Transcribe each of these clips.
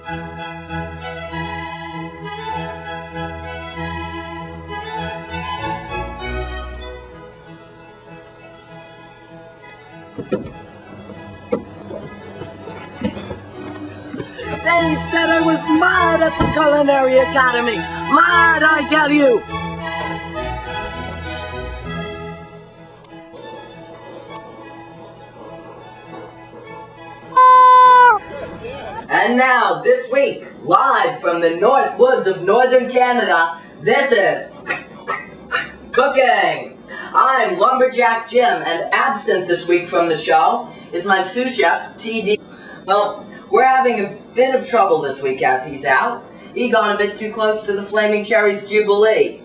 They said I was mad at the Culinary Academy. Mad, I tell you. And now, this week, live from the North Woods of Northern Canada, this is Cooking! I'm Lumberjack Jim, and absent this week from the show is my sous chef, TD. Well, we're having a bit of trouble this week as he's out. He got a bit too close to the Flaming Cherries Jubilee.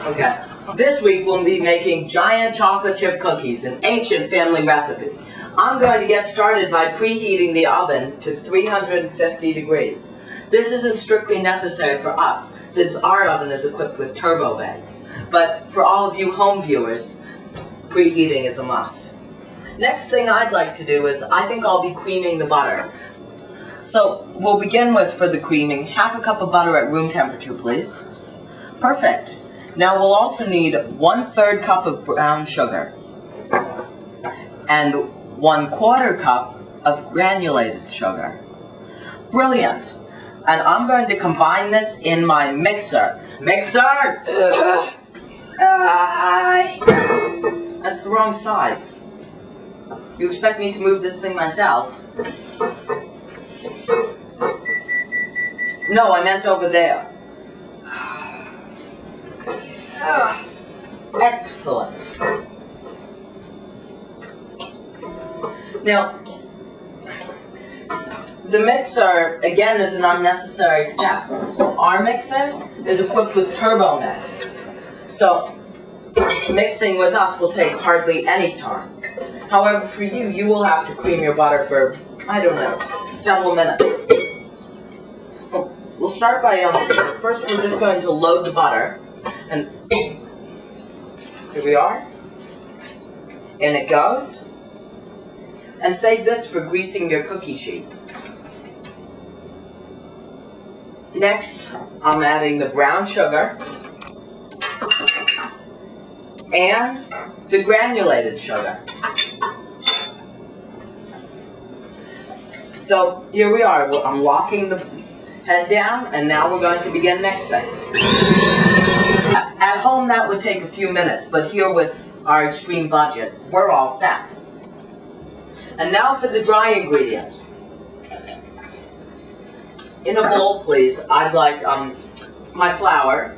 Okay, this week we'll be making giant chocolate chip cookies, an ancient family recipe. I'm going to get started by preheating the oven to 350 degrees. This isn't strictly necessary for us, since our oven is equipped with turbo bake. But for all of you home viewers, preheating is a must. Next thing I'd like to do is, I think I'll be creaming the butter. So, we'll begin with, for the creaming, half a cup of butter at room temperature, please. Perfect. Now we'll also need 1/3 cup of brown sugar. And 1/4 cup of granulated sugar. Brilliant. And I'm going to combine this in my mixer. Mixer! That's the wrong side. You expect me to move this thing myself? No, I meant over there. Excellent. Now, the mixer, again, is an unnecessary step. Our mixer is equipped with turbo mix. So, mixing with us will take hardly any time. However, for you, you will have to cream your butter for, I don't know, several minutes. We'll start by, first we're just going to load the butter. And here we are. In it goes. And save this for greasing your cookie sheet. Next, I'm adding the brown sugar and the granulated sugar. So here we are. I'm locking the head down, and now we're going to begin mixing. At home that would take a few minutes, but here with our extreme budget, we're all set. And now for the dry ingredients. In a bowl, please, I'd like my flour.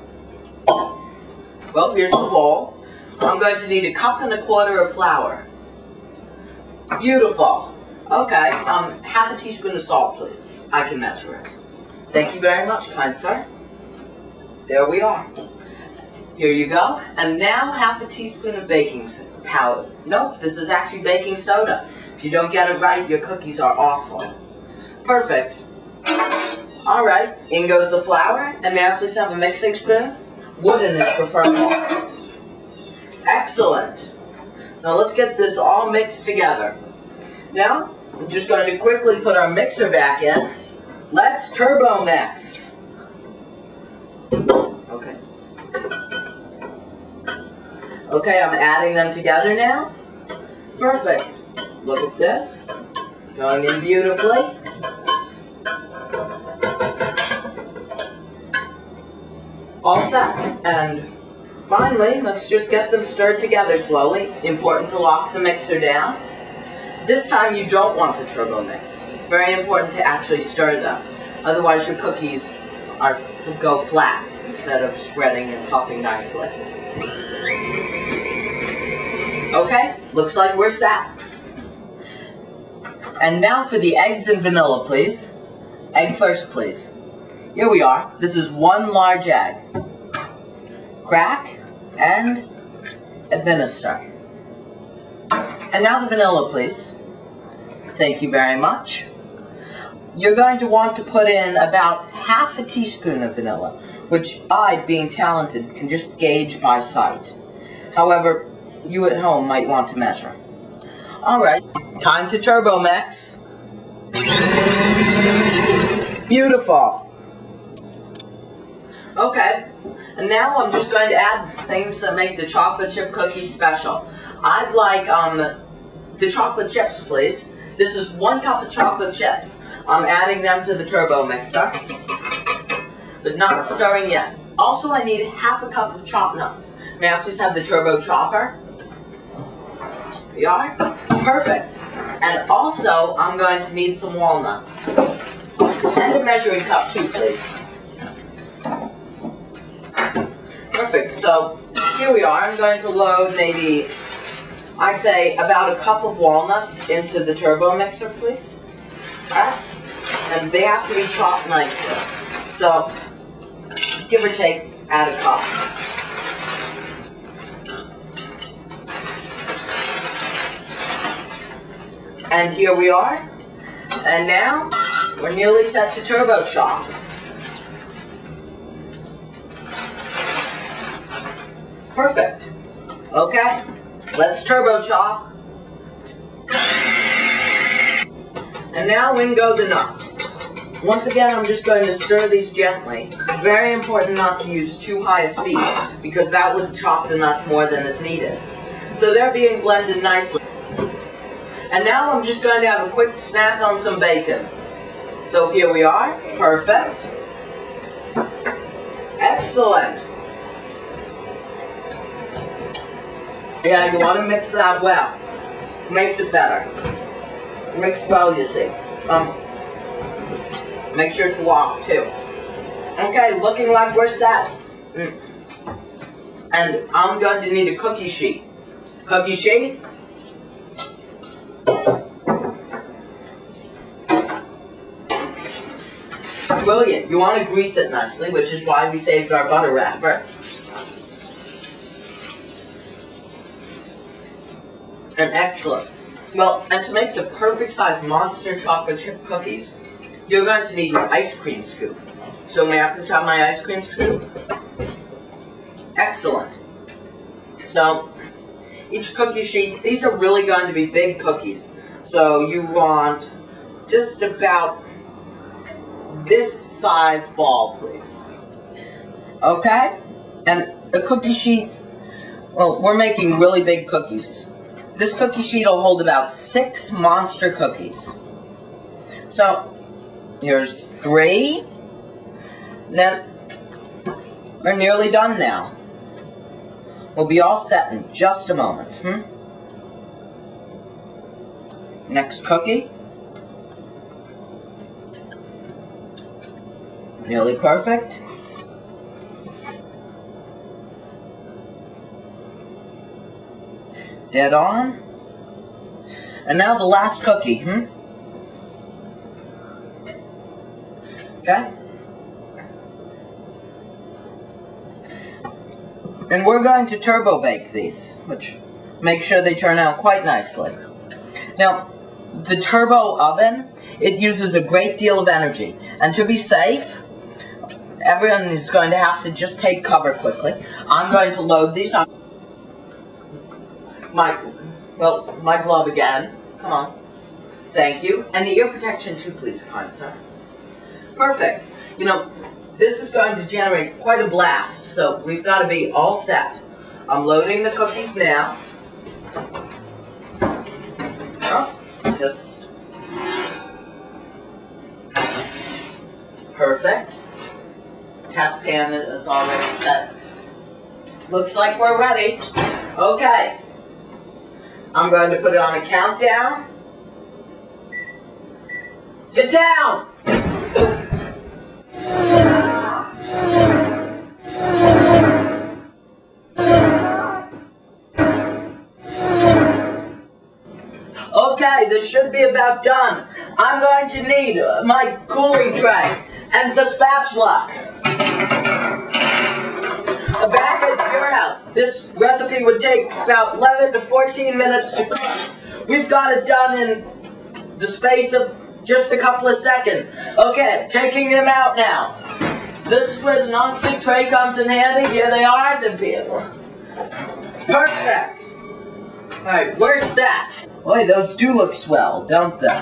Well, here's the bowl. I'm going to need 1.25 cups of flour. Beautiful. Okay, half a teaspoon of salt, please. I can measure it. Thank you very much, kind sir. There we are. Here you go. And now half a teaspoon of baking powder. Nope, this is actually baking soda. If you don't get it right, your cookies are awful. Perfect. Alright, in goes the flour. And may I please have a mixing spoon? Wooden is preferable. Excellent. Now let's get this all mixed together. Now, I'm just going to quickly put our mixer back in. Let's turbo mix. Okay. Okay, I'm adding them together now. Perfect. Look at this. Going in beautifully. All set. And finally, let's just get them stirred together slowly. Important to lock the mixer down. This time you don't want to turbo mix. It's very important to actually stir them. Otherwise your cookies go flat instead of spreading and puffing nicely. Okay, looks like we're set. And now for the eggs and vanilla, please. Egg first, please. Here we are. This is 1 large egg. Crack and administer. And now the vanilla, please. Thank you very much. You're going to want to put in about half a teaspoon of vanilla, which I, being talented, can just gauge by sight. However, you at home might want to measure. Alright, time to turbo mix. Beautiful. Okay, and now I'm just going to add things that make the chocolate chip cookies special. I'd like the chocolate chips, please. This is 1 cup of chocolate chips. I'm adding them to the turbo mixer, but not stirring yet. Also, I need ½ cup of chopped nuts. May I please have the turbo chopper? Here we are. Perfect. And also, I'm going to need some walnuts. And a measuring cup too, please. Perfect. So, here we are. I'm going to load maybe, I'd say, about 1 cup of walnuts into the turbo mixer, please. Alright? And they have to be chopped nicely. So, give or take, add 1 cup. And here we are. And now, we're nearly set to turbo chop. Perfect. Okay, let's turbo chop. And now in go the nuts. Once again, I'm just going to stir these gently. It's very important not to use too high a speed, because that would chop the nuts more than is needed. So they're being blended nicely. And now I'm just going to have a quick snack on some bacon. So here we are. Perfect. Excellent. Yeah, you want to mix that well. Makes it better. Mix well, you see. Make sure it's locked too. Okay, looking like we're set. And I'm going to need a cookie sheet. Cookie sheet. Brilliant. You want to grease it nicely, which is why we saved our butter wrapper. And excellent. Well, and to make the perfect size monster chocolate chip cookies, you're going to need your ice cream scoop. So may I please have my ice cream scoop? Excellent. So, each cookie sheet, these are really going to be big cookies. So you want just about this size ball, please. Okay? And a cookie sheet, well, we're making really big cookies. This cookie sheet will hold about 6 monster cookies. So, here's 3. Then, we're nearly done now. We'll be all set in just a moment. Next cookie. Nearly perfect. Dead on. And now the last cookie, Okay? And we're going to turbo bake these, which make sure they turn out quite nicely. Now, the turbo oven, it uses a great deal of energy. And to be safe, everyone is going to have to just take cover quickly. I'm going to load these on my glove again. Come on. Thank you. And the ear protection too, please, kind sir. Perfect. You know, this is going to generate quite a blast, so we've got to be all set. I'm loading the cookies now. Just perfect. Test pan is already set. Looks like we're ready. Okay. I'm going to put it on a countdown. Get down! Okay, this should be about done. I'm going to need my cooling tray and the spatula. Back at your house, this recipe would take about 11 to 14 minutes to cook. We've got it done in the space of just a couple of seconds. Okay, taking them out now. This is where the non-stick tray comes in handy. Here they are, the people. Perfect. Alright, we're set. Boy, those do look swell, don't they?